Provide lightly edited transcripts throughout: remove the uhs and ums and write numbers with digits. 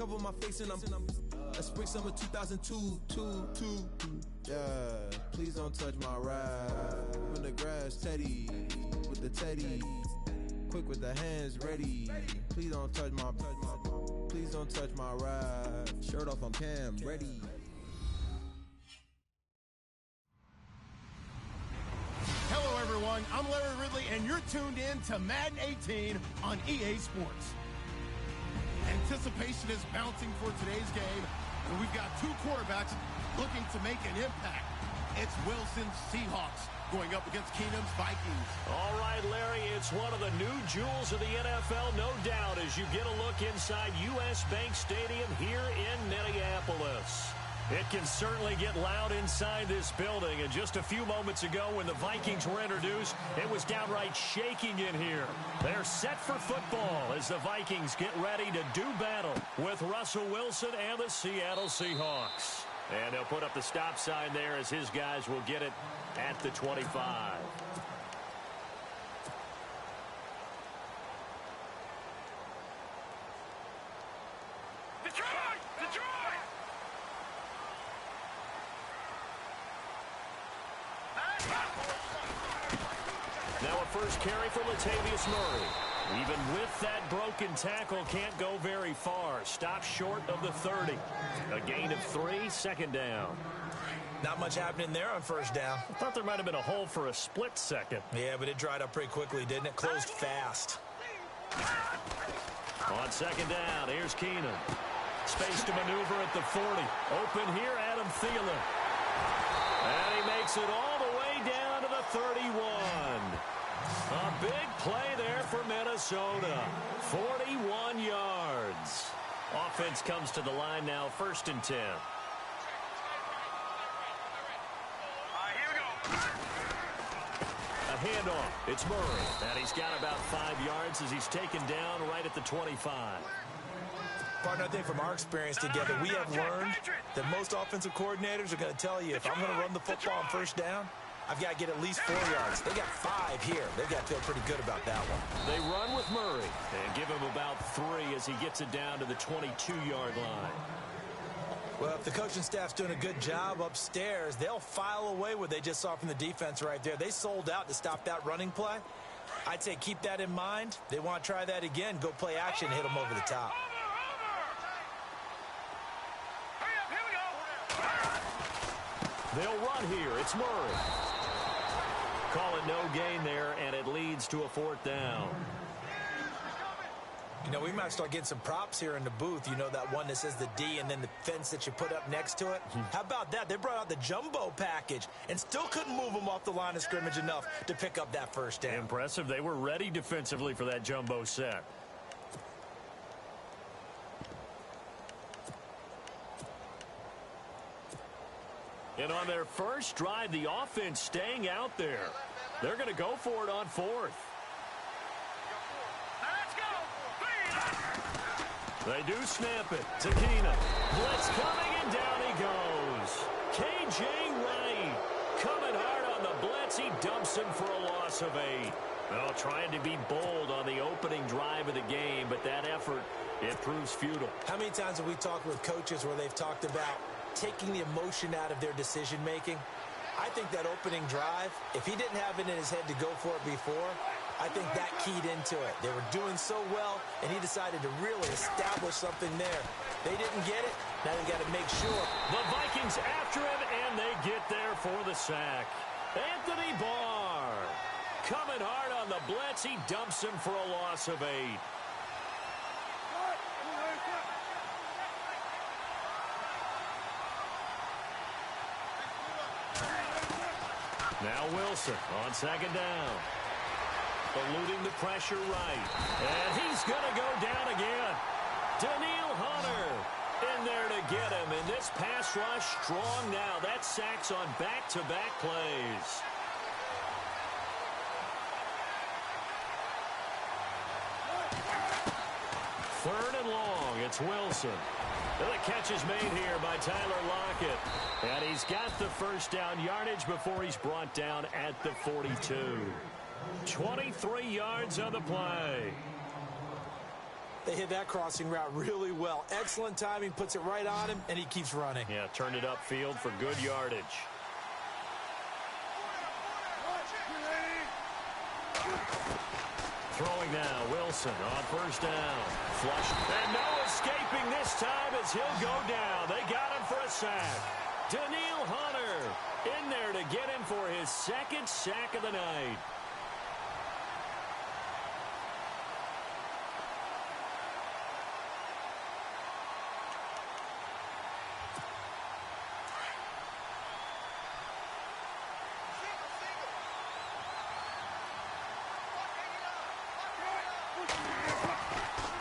cover my face and that's spring summer 2002. Yeah, please don't touch my ride. In the grass, Teddy, with the Teddy. Quick with the hands ready. Please don't touch my ride. Shirt off on cam, ready. Hello everyone, I'm Larry Ridley and you're tuned in to Madden 18 on EA Sports. Anticipation is bouncing for today's game, and we've got two quarterbacks looking to make an impact. It's Wilson's Seahawks going up against Keenum's Vikings. All right, Larry, it's one of the new jewels of the NFL, no doubt, as you get a look inside U.S. Bank Stadium here in Minneapolis. It can certainly get loud inside this building, and just a few moments ago when the Vikings were introduced, it was downright shaking in here. They're set for football as the Vikings get ready to do battle with Russell Wilson and the Seattle Seahawks. And they'll put up the stop sign there as his guys will get it at the 25. Now a first carry for Latavius Murray. Even with that broken tackle, can't go very far. Stops short of the 30. A gain of 3, second down. Not much happening there on first down. I thought there might have been a hole for a split second. Yeah, but it dried up pretty quickly, didn't it? Closed fast. On second down, here's Keenum. Space to maneuver at the 40. Open here, Adam Thielen. And he makes it all the way down to the 31. A big play there for Minnesota. 41 yards. Offense comes to the line now, 1st and 10. A handoff. It's Murray. And he's got about 5 yards as he's taken down right at the 25. Partner, I think from our experience together, we have learned that most offensive coordinators are going to tell you, if I'm going to run the football on first down, I've got to get at least 4 yards. They got 5 here. They've got to feel pretty good about that one. They run with Murray and give him about 3 as he gets it down to the 22-yard line. Well, if the coaching staff's doing a good job upstairs, they'll file away what they just saw from the defense right there. They sold out to stop that running play. I'd say keep that in mind. They want to try that again. Go play action, hit them over the top. They'll run here. It's Murray. Call it no gain there, and it leads to a 4th down. You know, we might start getting some props here in the booth. You know, that one that says the D and then the fence that you put up next to it? How about that? They brought out the jumbo package and still couldn't move them off the line of scrimmage enough to pick up that first down. Impressive. They were ready defensively for that jumbo set. And on their first drive, the offense staying out there. They're going to go for it on 4th. They do snap it to Keenum. Blitz coming, and down he goes. K.J. Wright coming hard on the blitz. He dumps him for a loss of 8. Well, trying to be bold on the opening drive of the game, but that effort, it proves futile. How many times have we talked with coaches where they've talked about taking the emotion out of their decision-making? I think that opening drive, if he didn't have it in his head to go for it before, I think that keyed into it. They were doing so well, and he decided to really establish something there. They didn't get it. Now they got to make sure. The Vikings after him, and they get there for the sack. Anthony Barr coming hard on the blitz. He dumps him for a loss of 8. Now Wilson on second down. Eluding the pressure right. And he's going to go down again. Daniil Hunter in there to get him. And this pass rush strong now. That sacks on back-to-back plays. Third and long. It's Wilson. And the catch is made here by Tyler Lockett. And he's got the first down yardage before he's brought down at the 42. 23 yards on the play. They hit that crossing route really well. Excellent timing, puts it right on him, and he keeps running. Yeah, turned it upfield for good yardage. Throwing now, Wilson on first down. Flush, and no escaping this time as he'll go down. They got him for a sack. Daniil Hunter in there to get him for his second sack of the night.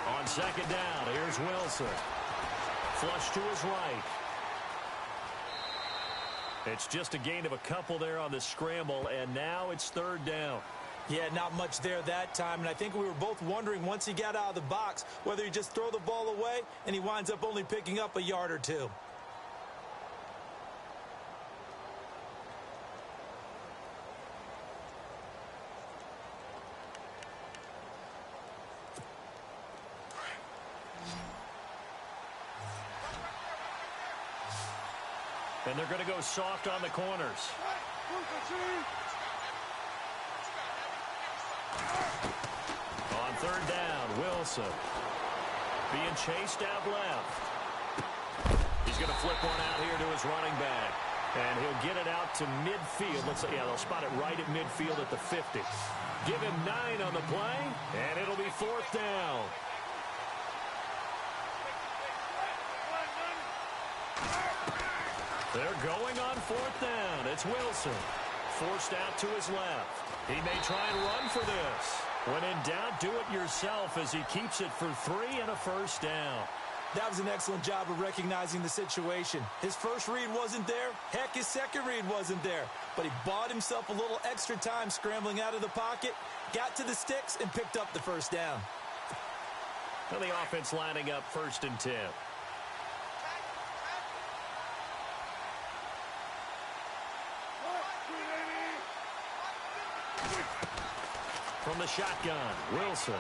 On second down, here's Wilson. Flush to his right. It's just a gain of a couple there on the scramble, and now it's third down. Yeah, not much there that time, and I think we were both wondering once he got out of the box whether he just throw the ball away, and he winds up only picking up a yard or two. And they're going to go soft on the corners. On third down, Wilson. Being chased out left. He's going to flip one out here to his running back. And he'll get it out to midfield. Let's say, yeah, they'll spot it right at midfield at the 50. Give him 9 on the play, and it'll be fourth down. They're going on fourth down. It's Wilson. Forced out to his left. He may try and run for this. When in doubt, do it yourself as he keeps it for 3 and a first down. That was an excellent job of recognizing the situation. His first read wasn't there. Heck, his second read wasn't there. But he bought himself a little extra time scrambling out of the pocket, got to the sticks, and picked up the first down. Well, the offense lining up first and 10. From the shotgun, Wilson.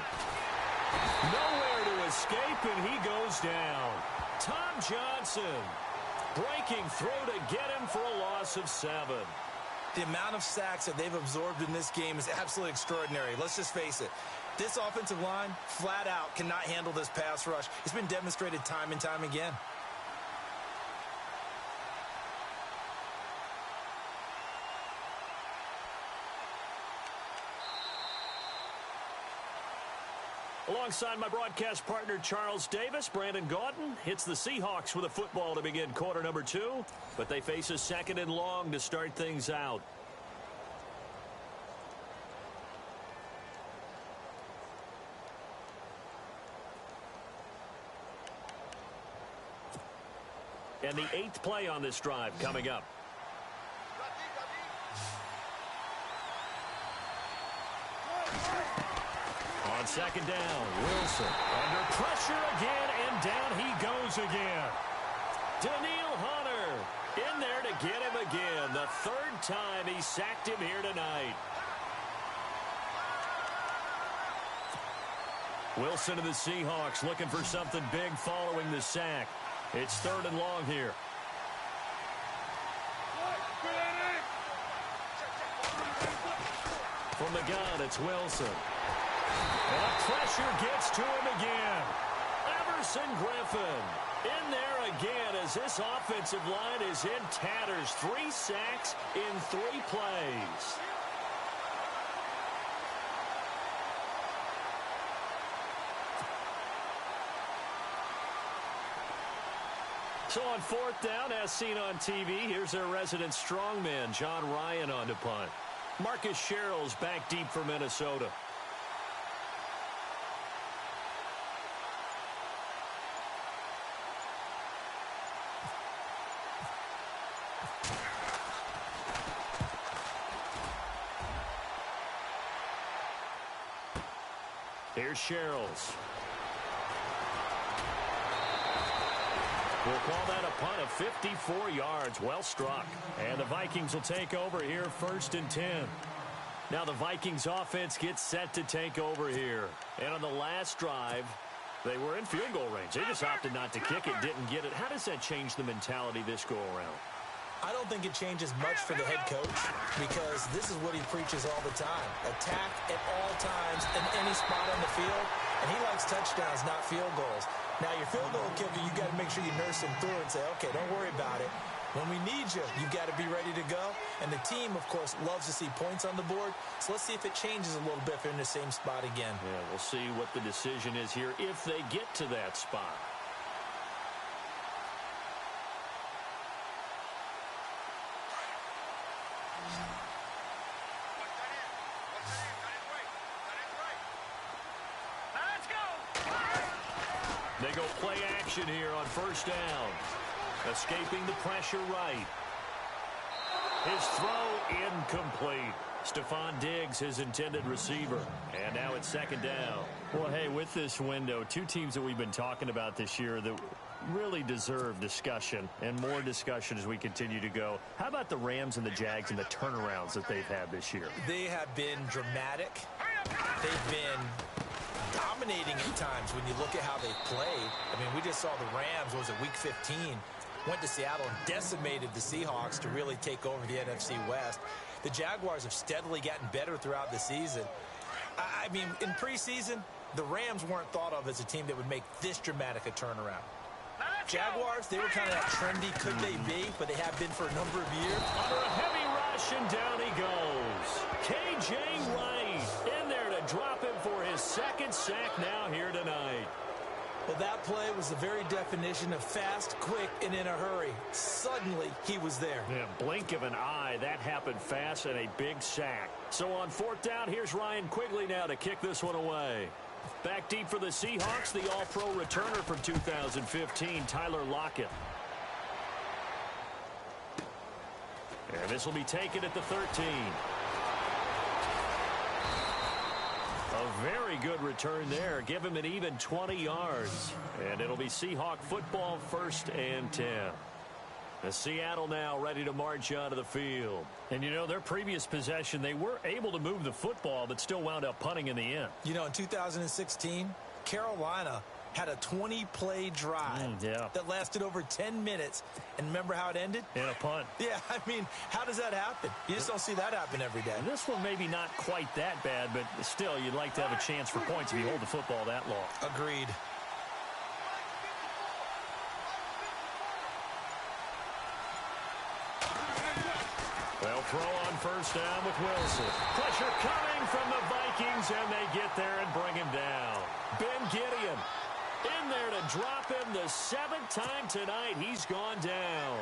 Nowhere to escape, and he goes down. Tom Johnson breaking through to get him for a loss of 7. The amount of sacks that they've absorbed in this game is absolutely extraordinary. Let's just face it. This offensive line, flat out, cannot handle this pass rush. It's been demonstrated time and time again. Alongside my broadcast partner, Charles Davis, Brandon Gaudin hits the Seahawks with a football to begin quarter number 2, but they face a second and long to start things out. And the 8th play on this drive coming up. On second down, Wilson under pressure again, and down he goes again. Daniil Hunter in there to get him again. The 3rd time he sacked him here tonight. Wilson and the Seahawks looking for something big following the sack. It's 3rd and long here. From the gun, it's Wilson. And pressure gets to him again. Everson Griffin in there again as this offensive line is in tatters. 3 sacks in 3 plays. So on 4th down, as seen on TV, here's their resident strongman, John Ryan, on to punt. Marcus Sherrill's back deep for Minnesota. Here's Sherrills. We'll call that a punt of 54 yards. Well struck. And the Vikings will take over here 1st and 10. Now the Vikings offense gets set to take over here. And on the last drive, They were in field goal range. They just opted not to kick it, didn't get it. How does that change the mentality this go-around? I don't think it changes much for the head coach because this is what he preaches all the time. Attack at all times in any spot on the field, and he likes touchdowns, not field goals. Now, your field goal kicker, you got to make sure you nurse him through and say, okay, don't worry about it. When we need you, you've got to be ready to go. And the team, of course, loves to see points on the board. So let's see if it changes a little bit if they're in the same spot again. Yeah, we'll see what the decision is here if they get to that spot. They go play action here on first down. Escaping the pressure right. His throw incomplete. Stephon Diggs, his intended receiver. And now it's second down. Well, hey, with this window, two teams that we've been talking about this year that really deserve discussion and more discussion as we continue to go. How about the Rams and the Jags and the turnarounds that they've had this year? They have been dramatic. They've been dominating at times when you look at how they've played. I mean, we just saw the Rams, was it week 15, went to Seattle and decimated the Seahawks to really take over the NFC West. The Jaguars have steadily gotten better throughout the season. I mean, in preseason, the Rams weren't thought of as a team that would make this dramatic a turnaround. Jaguars, they were kind of that trendy, could they be, but they have been for a number of years. Under a heavy rush, and down he goes. K.J. Wright in there to drop him for his second sack now here tonight. Well, that play was the very definition of fast, quick, and in a hurry. Suddenly, he was there. Yeah, blink of an eye. That happened fast and a big sack. So on fourth down, here's Ryan Quigley now to kick this one away. Back deep for the Seahawks, the All-Pro returner from 2015, Tyler Lockett. And this will be taken at the 13. A very good return there. Give him an even 20 yards. And it'll be Seahawk football, 1st and 10. The Seattle now ready to march onto the field. And, you know, their previous possession, they were able to move the football, but still wound up punting in the end. You know, in 2016, Carolina had a 20-play drive that lasted over 10 minutes. And remember how it ended? In a punt. Yeah, I mean, how does that happen? You just don't see that happen every day. And this one maybe not quite that bad, but still, you'd like to have a chance for points if you hold the football that long. Agreed. They'll throw on first down with Wilson. Pressure coming from the Vikings, and they get there and bring him down. Ben Gideon in there to drop him the 7th time tonight. He's gone down.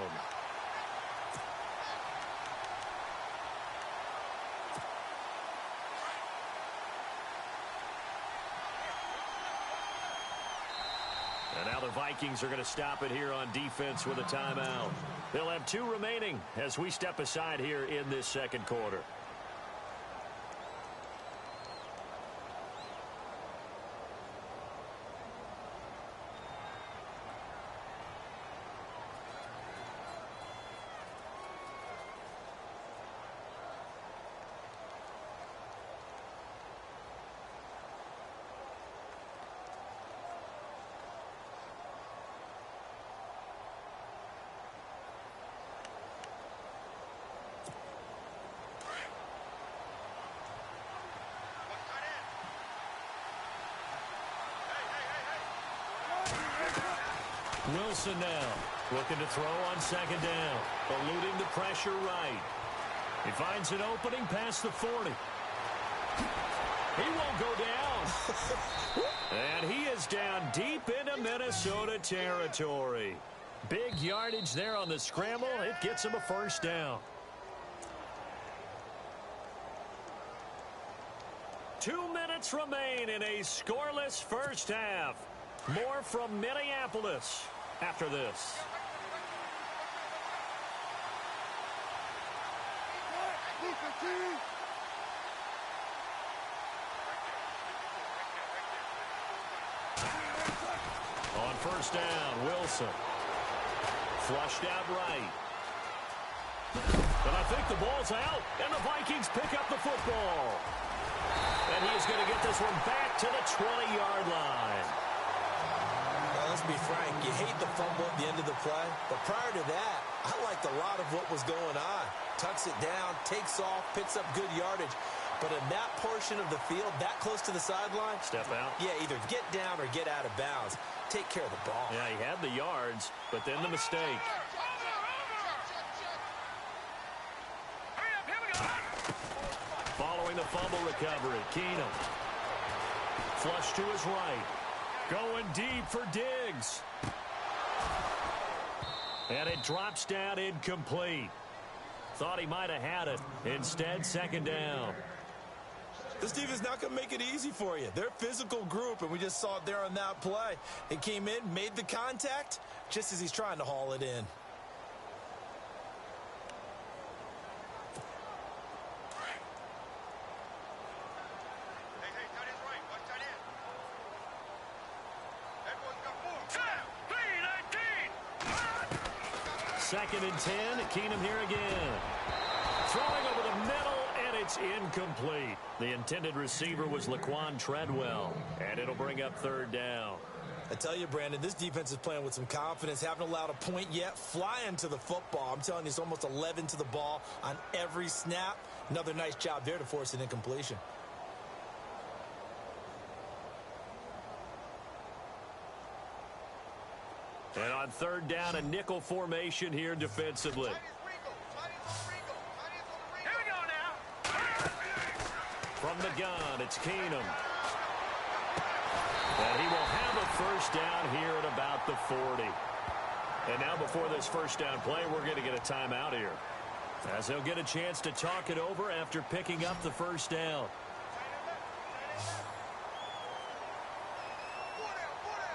And now the Vikings are going to stop it here on defense with a timeout. They'll have 2 remaining as we step aside here in this second quarter. Wilson now looking to throw on second down, eluding the pressure right. He finds an opening past the 40. He won't go down. And he is down deep into Minnesota territory. Big yardage there on the scramble. It gets him a first down. 2 minutes remain in a scoreless first half. More from Minneapolis after this. On first down, Wilson. Flushed out right. But I think the ball's out, and the Vikings pick up the football. And he is going to get this one back to the 20-yard line. let's be frank, you hate the fumble at the end of the play, but prior to that, I liked a lot of what was going on. Tucks it down, takes off, picks up good yardage. But in that portion of the field, that close to the sideline, step out. Yeah, either get down or get out of bounds. Take care of the ball. Yeah, he had the yards, but then the mistake. Following the fumble recovery, Keenum. Flush to his right. Going deep for Diggs. And it drops down incomplete. Thought he might have had it. Instead, second down. This defense not going to make it easy for you. They're a physical group, and we just saw it there on that play. It came in, made the contact, just as he's trying to haul it in. Second and 10. Keenum here again. Throwing over the middle, and it's incomplete. The intended receiver was Laquan Treadwell, and it'll bring up third down. I tell you, Brandon, this defense is playing with some confidence. Haven't allowed a point yet. Flying to the football. I'm telling you, it's almost 11 to the ball on every snap. Another nice job there to force an incompletion. And on third down, a nickel formation here defensively. Here we go now. From the gun, it's Keenum. And he will have a first down here at about the 40. And now before this first down play, we're going to get a timeout here, as they'll get a chance to talk it over after picking up the first down.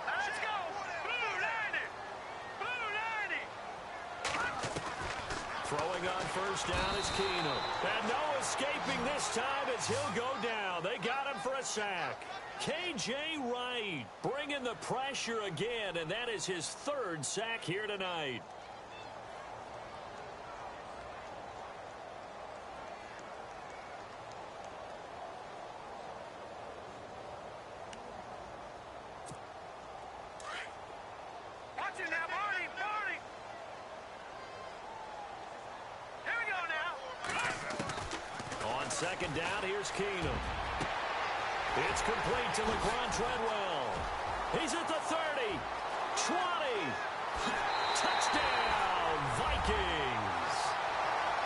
Let's go. Blue 90. Blue 90. Throwing on first down is Keenum. And no escaping this time as he'll go down. They got him for a sack. K.J. Wright bringing the pressure again, and that is his third sack here tonight. Watch it now, Marty. Marty. Here we go now. On second down, here's Keenum. It's complete to Laquan Treadwell. He's at the 30, 20. Touchdown, Vikings.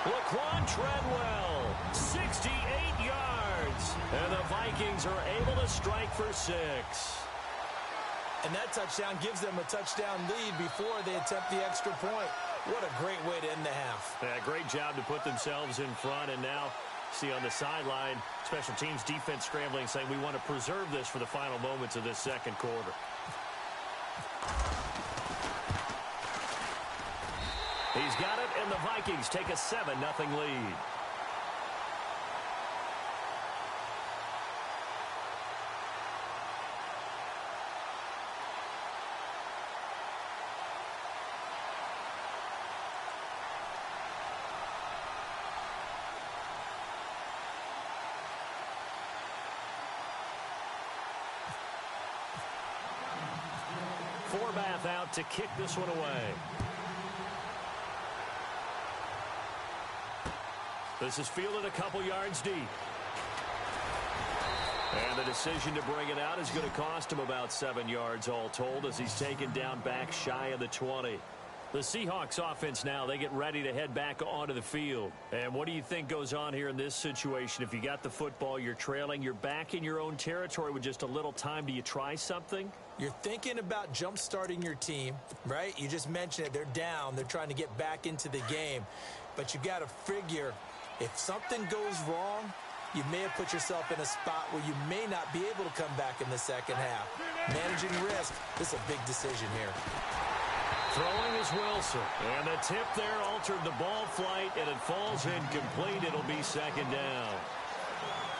Laquan Treadwell, 68 yards. And the Vikings are able to strike for 6. And that touchdown gives them a touchdown lead before they attempt the extra point. What a great way to end the half. Yeah, great job to put themselves in front, and now see on the sideline, special teams defense scrambling, saying we want to preserve this for the final moments of this second quarter. He's got it, and the Vikings take a 7-0 lead. Forbath out to kick this one away. This is fielded a couple yards deep. And the decision to bring it out is going to cost him about 7 yards all told, as he's taken down back shy of the 20. The Seahawks offense now, they get ready to head back onto the field. And what do you think goes on here in this situation? If you got the football, you're trailing, you're back in your own territory with just a little time. Do you try something? You're thinking about jump-starting your team, right? You just mentioned it. They're down. They're trying to get back into the game. But you got to figure, if something goes wrong, you may have put yourself in a spot where you may not be able to come back in the second half. Managing risk, this is a big decision here. Throwing is Wilson. And the tip there altered the ball flight, and it falls incomplete. It'll be second down.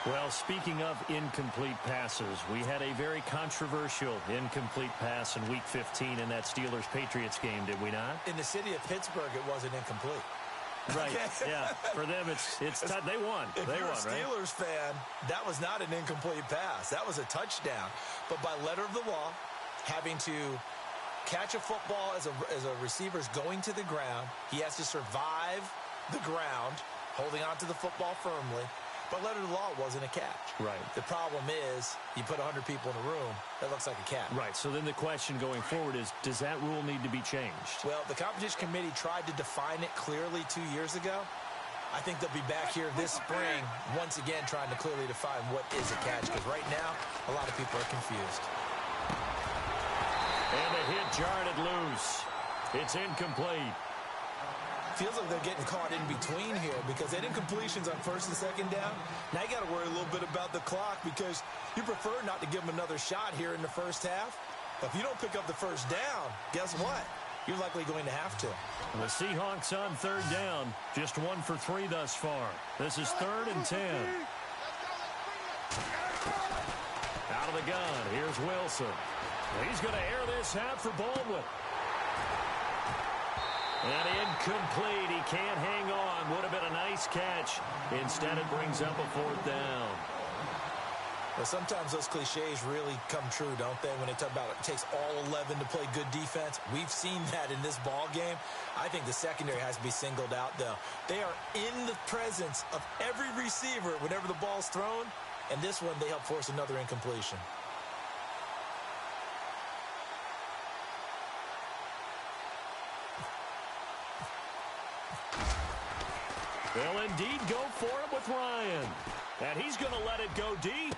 Well, speaking of incomplete passes, we had a very controversial incomplete pass in Week 15 in that Steelers-Patriots game, did we not? In the city of Pittsburgh, it wasn't incomplete. Right, yeah. For them, it's they won. If they you're won, a Steelers fan, that was not an incomplete pass. That was a touchdown. But by letter of the law, having to catch a football as a receiver is going to the ground. He has to survive the ground, holding onto the football firmly. But letter of the law, it wasn't a catch. Right. The problem is you put 100 people in a room, that looks like a catch. Right. So then the question going forward is, does that rule need to be changed? Well, the competition committee tried to define it clearly 2 years ago. I think they'll be back here this spring once again trying to clearly define what is a catch, because right now a lot of people are confused. And the hit jarred it loose. It's incomplete. Feels like they're getting caught in between here because they did incompletions on first and second down. Now you got to worry a little bit about the clock because you prefer not to give them another shot here in the first half. But if you don't pick up the first down, guess what? You're likely going to have to. The Seahawks on third down, just 1 for 3 thus far. This is 3rd and 10. Out of the gun, here's Wilson. He's going to air this out for Baldwin. And incomplete. He can't hang on. Would have been a nice catch. Instead, it brings up a 4th down. Well, sometimes those cliches really come true, don't they? When they talk about it takes all 11 to play good defense. We've seen that in this ball game. I think the secondary has to be singled out, though. They are in the presence of every receiver whenever the ball's thrown. And this one, they help force another incompletion. They'll indeed go for it with Ryan. And he's going to let it go deep.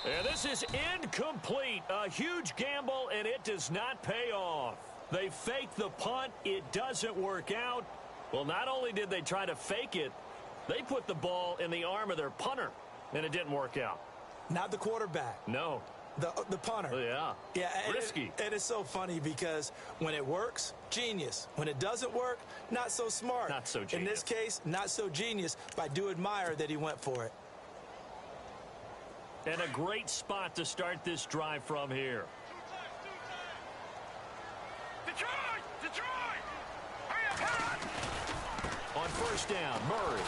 And this is incomplete. A huge gamble, and it does not pay off. They fake the punt. It doesn't work out. Well, not only did they try to fake it, they put the ball in the arm of their punter, and it didn't work out. Not the quarterback. No. The punter. Yeah. Yeah. Risky. And it's so funny because when it works, genius. When it doesn't work, not so smart. Not so genius. In this case, not so genius, but I do admire that he went for it. And a great spot to start this drive from here. Detroit! Detroit! Hurry up, hurry up! On first down, Murray.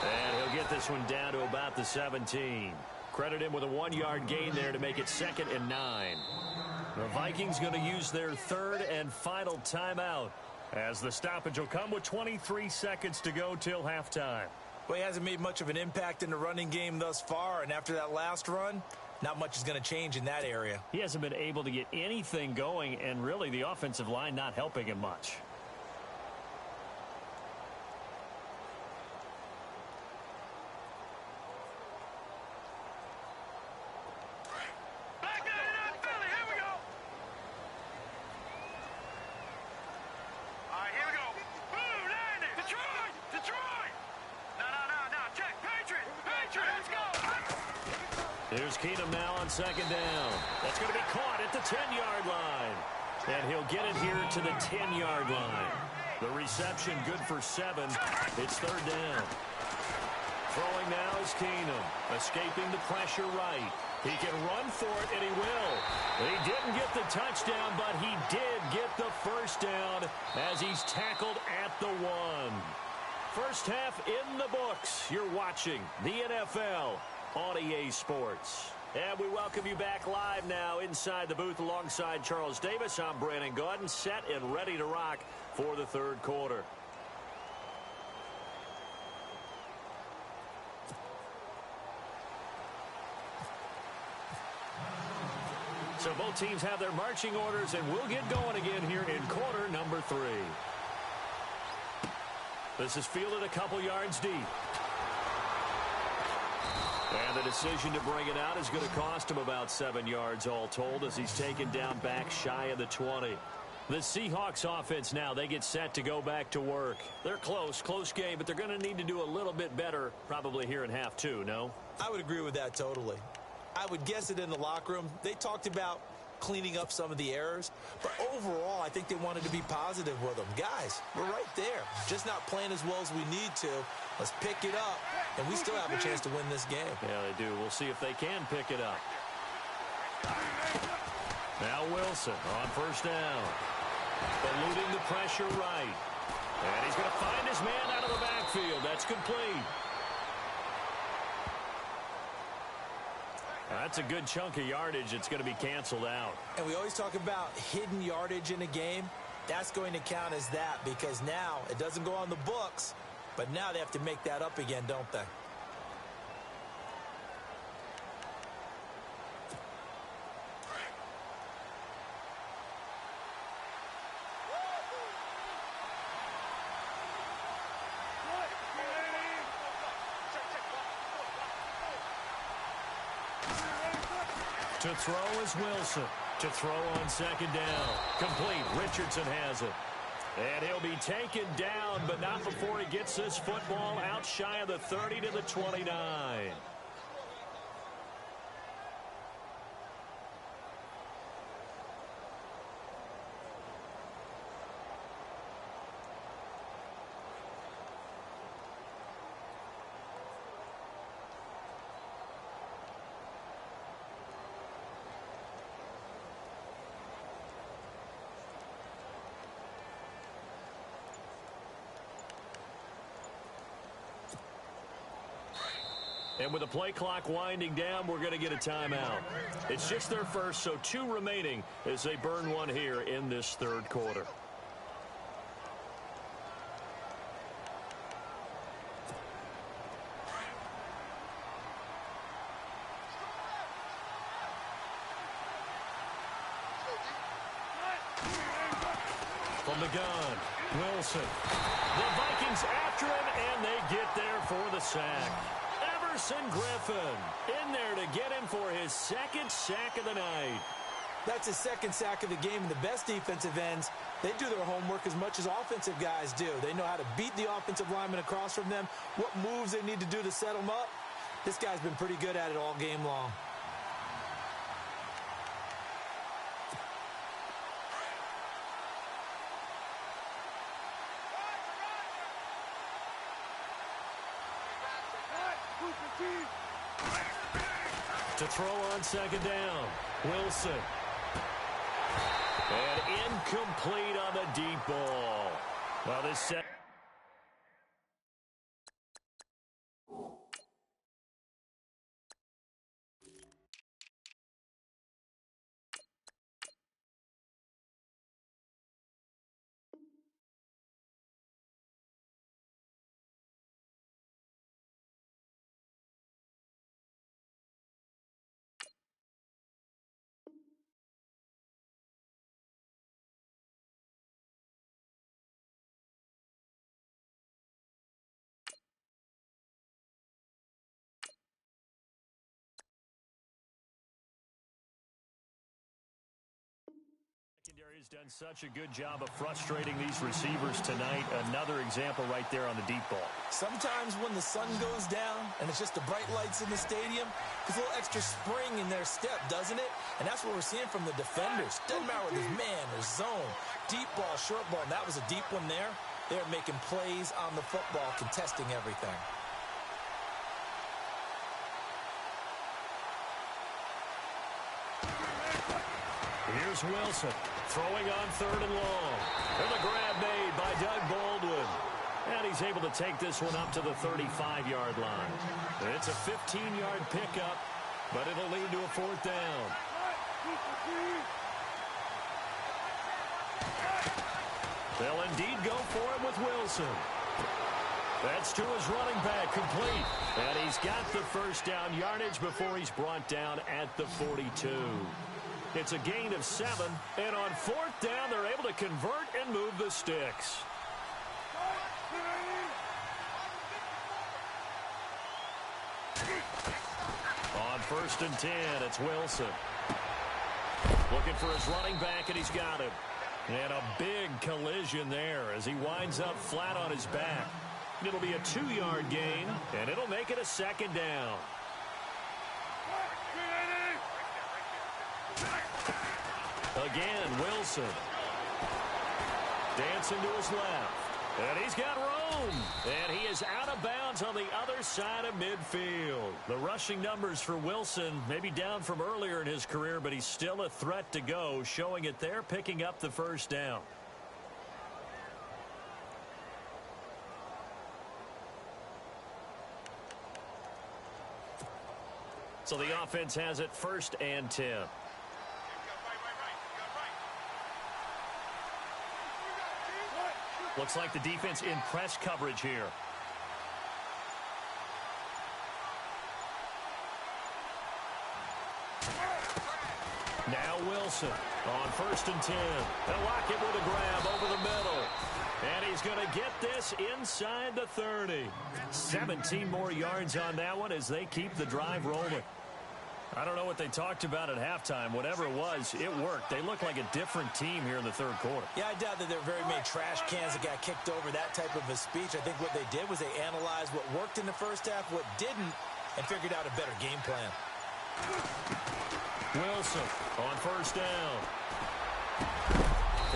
And he'll get this one down to about the 17. Credit him with a 1-yard gain there to make it 2nd and 9. The Vikings going to use their 3rd and final timeout as the stoppage will come with 23 seconds to go till halftime. Well, he hasn't made much of an impact in the running game thus far, and after that last run, not much is going to change in that area. He hasn't been able to get anything going, and really the offensive line not helping him much. Here's Keenum now on 2nd down. That's going to be caught at the 10-yard line. And he'll get it here to the 10-yard line. The reception good for 7. It's 3rd down. Throwing now is Keenum. Escaping the pressure right. He can run for it, and he will. He didn't get the touchdown, but he did get the first down as he's tackled at the 1. First half in the books. You're watching the NFL on EA Sports. And we welcome you back live now inside the booth alongside Charles Davis. I'm Brandon Gaudin, set and ready to rock for the 3rd quarter. So both teams have their marching orders, and we'll get going again here in quarter number 3. This is fielded a couple yards deep. And the decision to bring it out is going to cost him about 7 yards all told as he's taken down back shy of the 20. The Seahawks offense now, they get set to go back to work. They're close game, but they're going to need to do a little bit better probably here in half 2, no? I would agree with that totally. I would guess it in the locker room. They talked about cleaning up some of the errors, but overall, I think they wanted to be positive with them. Guys, we're right there. Just not playing as well as we need to. Let's pick it up, and we still have a chance to win this game. Yeah, they do. We'll see if they can pick it up. Now Wilson on first down. Eluding the pressure right. And he's going to find his man out of the backfield. That's complete. That's a good chunk of yardage. It's going to be canceled out. And we always talk about hidden yardage in a game. That's going to count as that because now it doesn't go on the books, but now they have to make that up again, don't they? To throw is Wilson. To throw on second down. Complete. Richardson has it. And he'll be taken down, but not before he gets this football out shy of the 30 to the 29. And with the play clock winding down, we're going to get a timeout. It's just their first, so 2 remaining as they burn one here in this third quarter. From the gun, Wilson. The Vikings after him, and they get there for the sack. Griffin in there to get him for his second sack of the night. That's his second sack of the game, and the best defensive ends, they do their homework as much as offensive guys do. They know how to beat the offensive lineman across from them, what moves they need to do to set them up. This guy's been pretty good at it all game long. To throw on second down, Wilson. And incomplete on the deep ball. Well, this set. Has done such a good job of frustrating these receivers tonight. Another example right there on the deep ball. Sometimes when the sun goes down and it's just the bright lights in the stadium, there's a little extra spring in their step, doesn't it? And that's what we're seeing from the defenders. Doesn't matter whether it's man or zone, deep ball, short ball. And that was a deep one there. They're making plays on the football, contesting everything. Here's Wilson throwing on third and long. And the grab made by Doug Baldwin. And he's able to take this one up to the 35-yard line. It's a 15-yard pickup, but it'll lead to a fourth down. They'll indeed go for it with Wilson. That's to his running back, complete. And he's got the first down yardage before he's brought down at the 42. It's a gain of 7, and on fourth down, they're able to convert and move the sticks. On first and 10, it's Wilson. Looking for his running back, and he's got him. And a big collision there as he winds up flat on his back. It'll be a 2-yard gain, and it'll make it a second down. Again, Wilson. Dancing to his left. And he's got room. And he is out of bounds on the other side of midfield. The rushing numbers for Wilson may be down from earlier in his career, but he's still a threat to go, showing it there, picking up the first down. So the offense has it 1st and 10. Looks like the defense in press coverage here. Now Wilson on 1st and 10. They'll lock it with a grab over the middle. And he's going to get this inside the 30. 17 more yards on that one as they keep the drive rolling. I don't know what they talked about at halftime. Whatever it was, it worked. They look like a different team here in the 3rd quarter. Yeah, I doubt that there were very many trash cans that got kicked over, that type of a speech. I think what they did was they analyzed what worked in the first half, what didn't, and figured out a better game plan. Wilson on 1st down.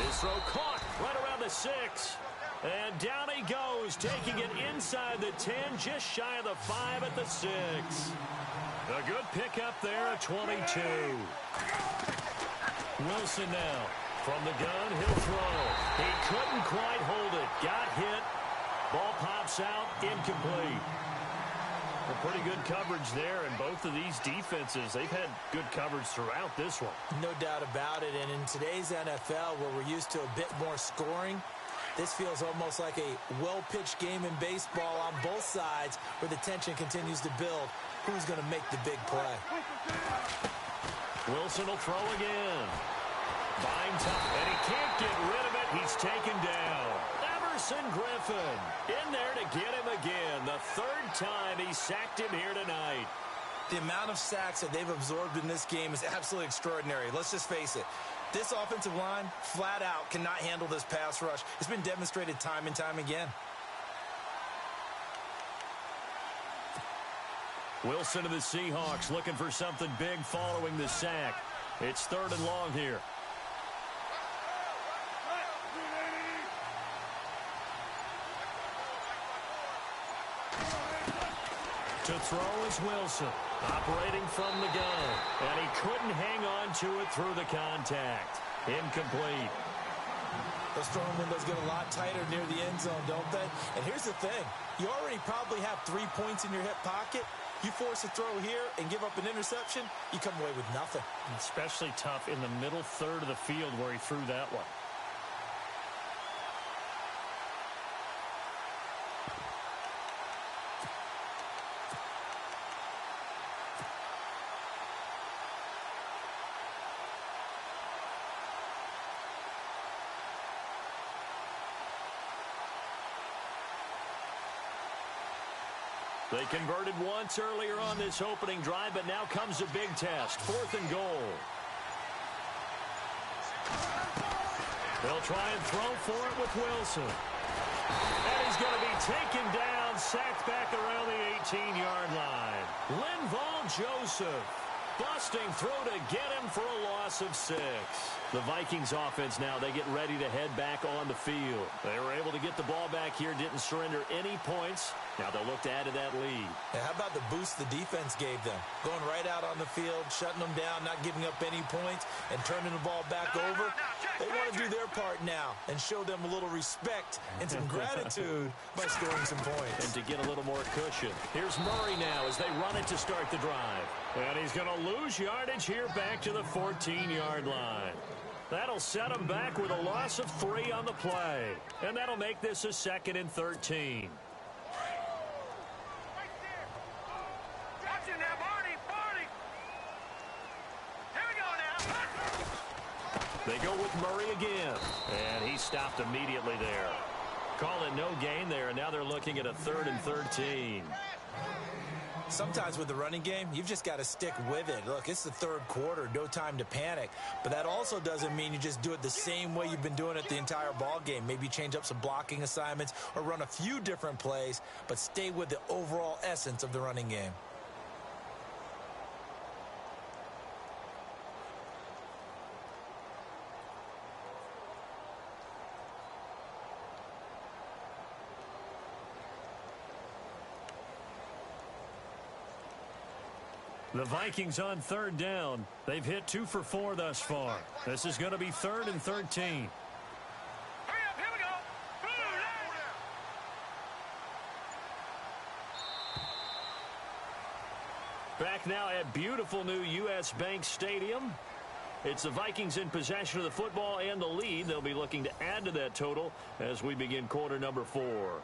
His throw caught right around the 6. And down he goes, taking it inside the 10, just shy of the 5 at the 6. A good pickup there at 22. Wilson now. From the gun, he'll throw. He couldn't quite hold it. Got hit. Ball pops out, incomplete. Pretty good coverage there, and both of these defenses, they've had good coverage throughout this one. No doubt about it, and in today's NFL, where we're used to a bit more scoring, this feels almost like a well-pitched game in baseball on both sides where the tension continues to build. Who's going to make the big play? Wilson will throw again. Binds up, and he can't get rid of it. He's taken down. Griffin in there to get him again. The 3rd time he sacked him here tonight. The amount of sacks that they've absorbed in this game is absolutely extraordinary. Let's just face it. This offensive line, flat out, cannot handle this pass rush. It's been demonstrated time and time again. Wilson of the Seahawks looking for something big following the sack. It's 3rd and long here. To throw is Wilson, operating from the gun, and he couldn't hang on to it through the contact. Incomplete. Those throwing windows get a lot tighter near the end zone, don't they? And here's the thing. You already probably have 3 points in your hip pocket. You force a throw here and give up an interception, you come away with nothing. Especially tough in the middle 3rd of the field where he threw that one. They converted once earlier on this opening drive, but now comes a big test. 4th and goal. They'll try and throw for it with Wilson. And he's going to be taken down, sacked back around the 18-yard line. Linval Joseph busting through to get him for a loss of 6. The Vikings offense now, they get ready to head back on the field. They were able to get the ball back here, didn't surrender any points. Now they'll look to add to that lead. Yeah, how about the boost the defense gave them? Going right out on the field, shutting them down, not giving up any points, and turning the ball back over. They want to do their part now and show them a little respect and some gratitude by scoring some points. And to get a little more cushion. Here's Murray now as they run it to start the drive. And he's going to lose yardage here back to the 14-yard line. That'll set him back with a loss of 3 on the play. And that'll make this a 2nd and 13. They go with Murray again, and he stopped immediately there. Call it no gain there, and now they're looking at a 3rd and 13. Sometimes with the running game, you've just got to stick with it. Look, it's the 3rd quarter, no time to panic. But that also doesn't mean you just do it the same way you've been doing it the entire ball game. Maybe change up some blocking assignments or run a few different plays, but stay with the overall essence of the running game. The Vikings on 3rd down. They've hit 2 for 4 thus far. This is going to be 3rd and 13. Hurry up, here we go. Back now at beautiful new U.S. Bank Stadium. It's the Vikings in possession of the football and the lead. They'll be looking to add to that total as we begin quarter number 4.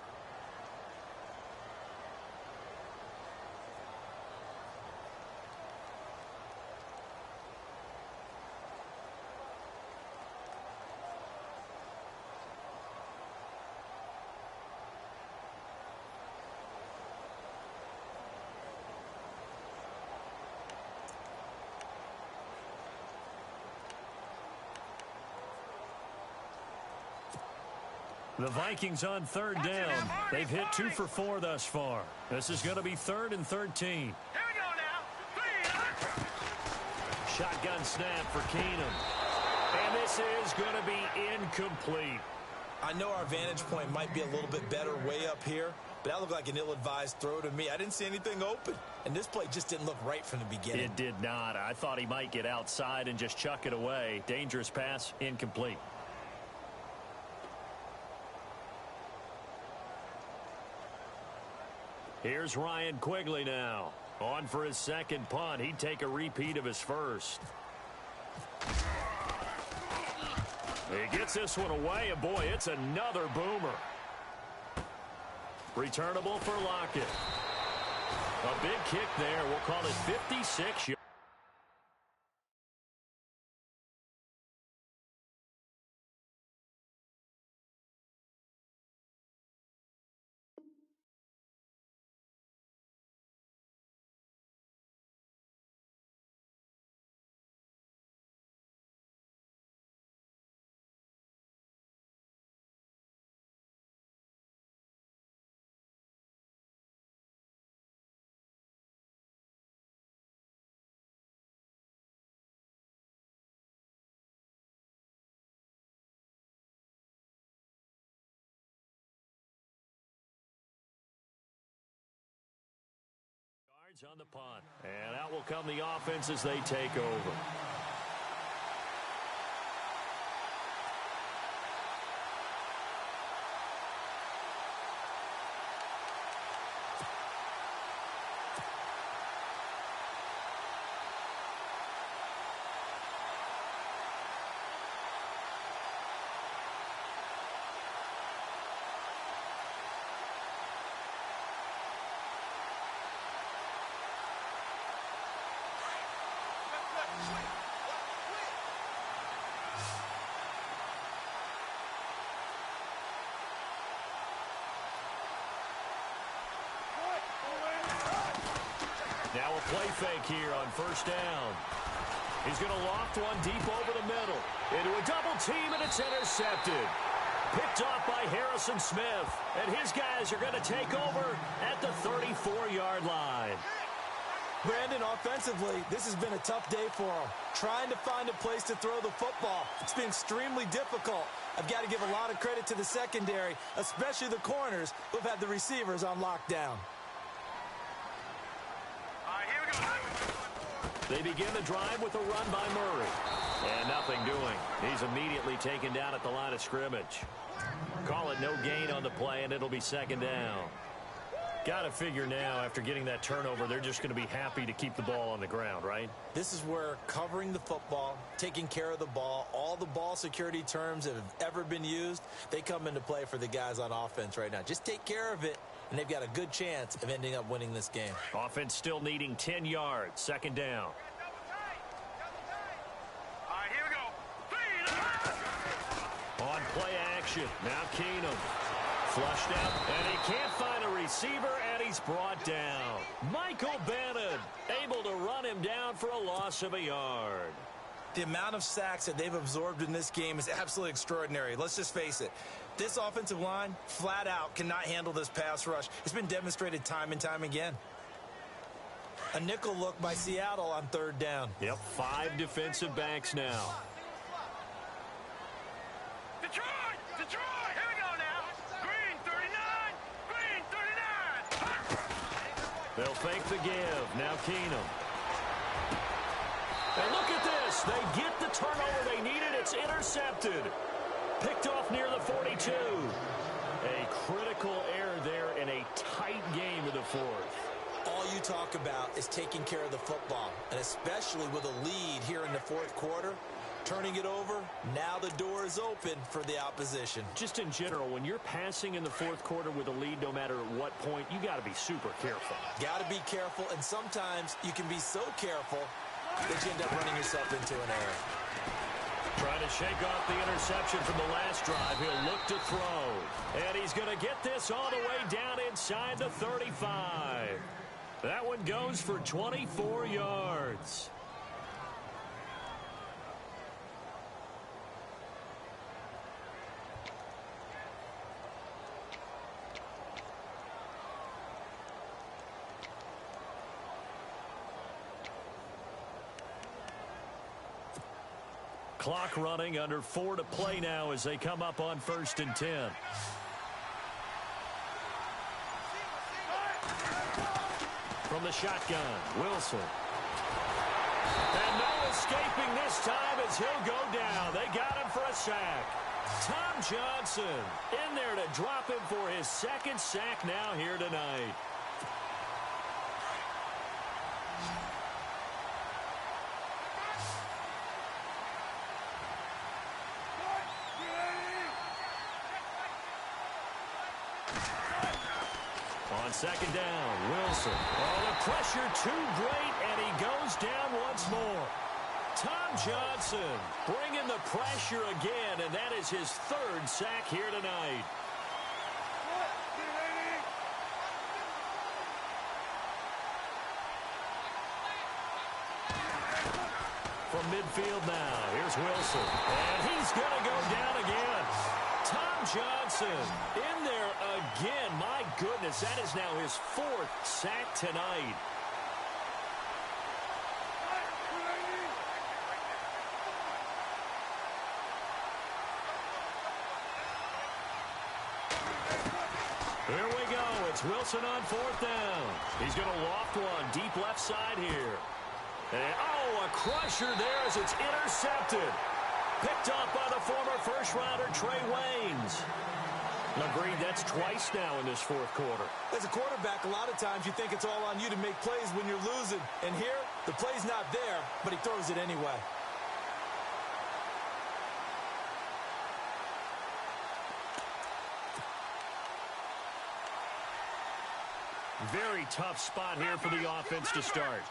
The Vikings on third down. They've hit 2 for 4 thus far. This is going to be 3rd and 13. Here we go now. Shotgun snap for Keenum. And this is going to be incomplete. I know our vantage point might be a little bit better way up here, but that looked like an ill-advised throw to me. I didn't see anything open, and this play just didn't look right from the beginning. It did not. I thought he might get outside and just chuck it away. Dangerous pass, incomplete. Here's Ryan Quigley now. On for his second punt. He'd take a repeat of his first. He gets this one away, and boy, it's another boomer. Returnable for Lockett. A big kick there. We'll call it 56 yards. On the punt. And out will come the offense as they take over. Now a play fake here on first down. He's going to loft one deep over the middle. Into a double team, and it's intercepted. Picked off by Harrison Smith. And his guys are going to take over at the 34-yard line. Brandon, offensively, this has been a tough day for him. Trying to find a place to throw the football. It's been extremely difficult. I've got to give a lot of credit to the secondary, especially the corners who've had the receivers on lockdown. They begin the drive with a run by Murray. And nothing doing. He's immediately taken down at the line of scrimmage. Call it no gain on the play, and it'll be second down. Got to figure now, after getting that turnover, they're just going to be happy to keep the ball on the ground, right? This is where covering the football, taking care of the ball, all the ball security terms that have ever been used, they come into play for the guys on offense right now. Just take care of it, and they've got a good chance of ending up winning this game. Offense still needing 10 yards. Second down. All right, here we go. On play action. Now Keenum. Flushed out, and he can't find a receiver, and he's brought down. Michael Bannon able to run him down for a loss of a yard. The amount of sacks that they've absorbed in this game is absolutely extraordinary. Let's just face it. This offensive line, flat out, cannot handle this pass rush. It's been demonstrated time and time again. A nickel look by Seattle on third down. Yep, 5 defensive backs now. Detroit! Detroit! Here we go now. Green 39. Green 39. They'll fake the give. Now Keenum. And look at this. They get the turnover they needed. It's intercepted. Picked off near the 42. A critical error there in a tight game of the fourth. All you talk about is taking care of the football, and especially with a lead here in the fourth quarter, turning it over, now the door is open for the opposition. Just in general, when you're passing in the fourth quarter with a lead, no matter at what point, you got to be super careful. Got to be careful, and sometimes you can be so careful that you end up running yourself into an error. Trying to shake off the interception from the last drive. He'll look to throw. And he's going to get this all the way down inside the 35. That one goes for 24 yards. Clock running, under 4 to play now as they come up on 1st and 10. From the shotgun, Wilson. And no escaping this time as he'll go down. They got him for a sack. Tom Johnson in there to drop him for his second sack now here tonight. On second down, Wilson. Oh, the pressure too great, and he goes down once more. Tom Johnson bringing the pressure again, and that is his 3rd sack here tonight. From midfield now, here's Wilson. And he's going to go down again. Tom Johnson in there again. My goodness, that is now his 4th sack tonight. Here we go. It's Wilson on 4th down. He's going to loft one deep left side here. And, oh, a crusher there as it's intercepted. Picked up by the former first-rounder Trey Waynes. Agreed, that's twice now in this fourth quarter. As a quarterback, a lot of times you think it's all on you to make plays when you're losing. And here, the play's not there, but he throws it anyway. Very tough spot here for the offense to start.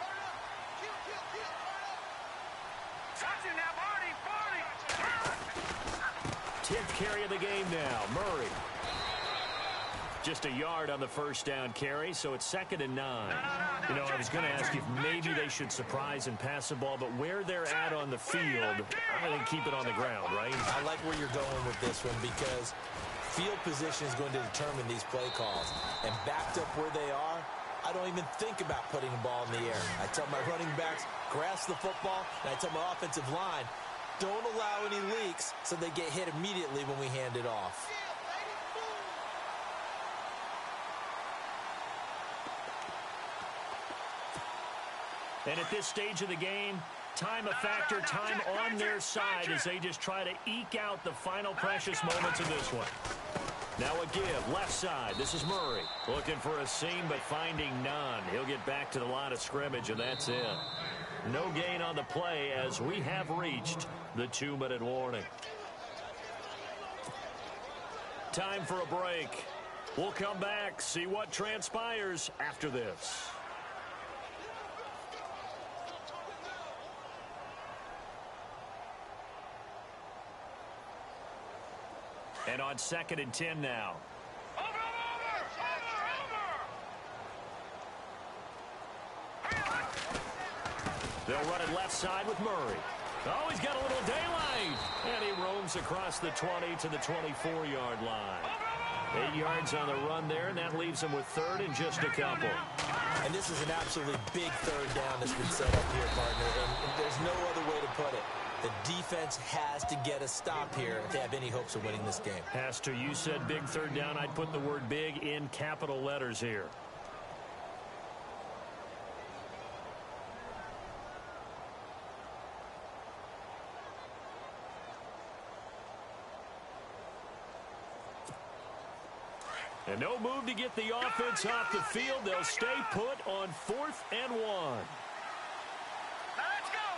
10th carry of the game now. Murray. Just a yard on the first down carry, so it's 2nd and 9. You know, I was going to ask you if maybe they should surprise and pass the ball, but where they're at on the field, I think keep it on the ground, right? I like where you're going with this one because field position is going to determine these play calls. And backed up where they are, I don't even think about putting the ball in the air. I tell my running backs, grasp the football, and I tell my offensive line, don't allow any leaks so they get hit immediately when we hand it off. And at this stage of the game, time a factor, time on their side as they just try to eke out the final precious moments of this one. Now a give, left side. This is Murray. Looking for a seam, but finding none. He'll get back to the line of scrimmage, and that's it. No gain on the play as we have reached the 2-minute warning. Time for a break. We'll come back, see what transpires after this. And on 2nd and 10 now. They'll run it left side with Murray. Oh, he's got a little daylight. And he roams across the 20 to the 24-yard line. 8 yards on the run there, and that leaves him with 3rd and just a couple. And this is an absolutely big 3rd down that's been set up here, partner. And there's no other way to put it. The defense has to get a stop here if they have any hopes of winning this game. Has to. You said big 3rd down. I'd put the word big in capital letters here. And no move to get the offense off the field. They'll stay put on 4th and 1. Let's go.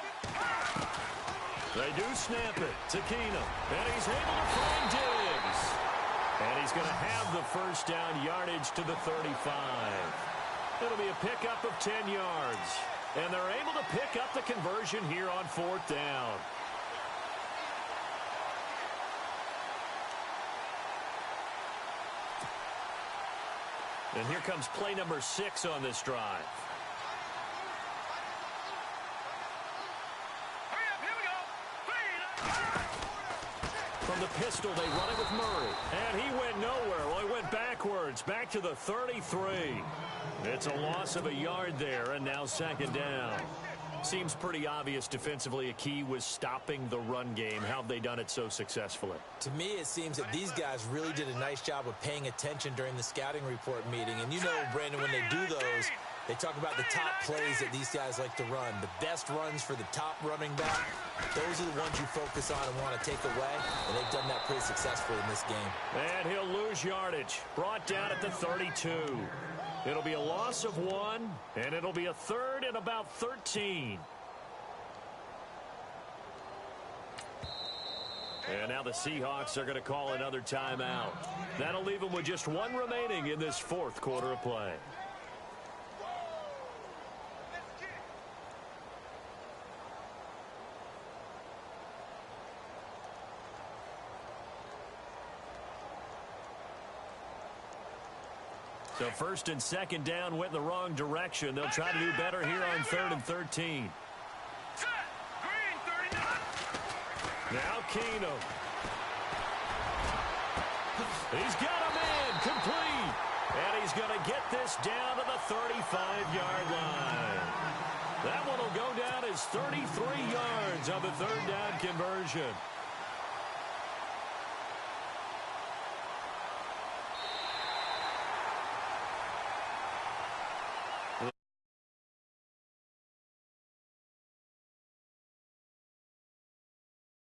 They do snap it to Keenum. And he's able to find Diggs. And he's going to have the first down yardage to the 35. It'll be a pickup of 10 yards. And they're able to pick up the conversion here on 4th down. And here comes play number 6 on this drive. Hurry up, here we go. From the pistol, they run it with Murray. And he went nowhere. Well, he went backwards, back to the 33. It's a loss of a yard there, and now 2nd down. Seems pretty obvious defensively a key was stopping the run game. How have they done it so successfully? To me, it seems that these guys really did a nice job of paying attention during the scouting report meeting. And you know, Brandon, when they do those, they talk about the top plays that these guys like to run. The best runs for the top running back, those are the ones you focus on and want to take away. And they've done that pretty successfully in this game. And he'll lose yardage. Brought down at the 32. It'll be a loss of 1, and it'll be a 3rd and about 13. And now the Seahawks are going to call another timeout. That'll leave them with just 1 remaining in this 4th quarter of play. So 1st and 2nd down went in the wrong direction. They'll try to do better here on 3rd and 13. Set. Green 39. Now Keenum. He's got a man complete. And he's going to get this down to the 35-yard line. That one will go down as 33 yards on the 3rd down conversion.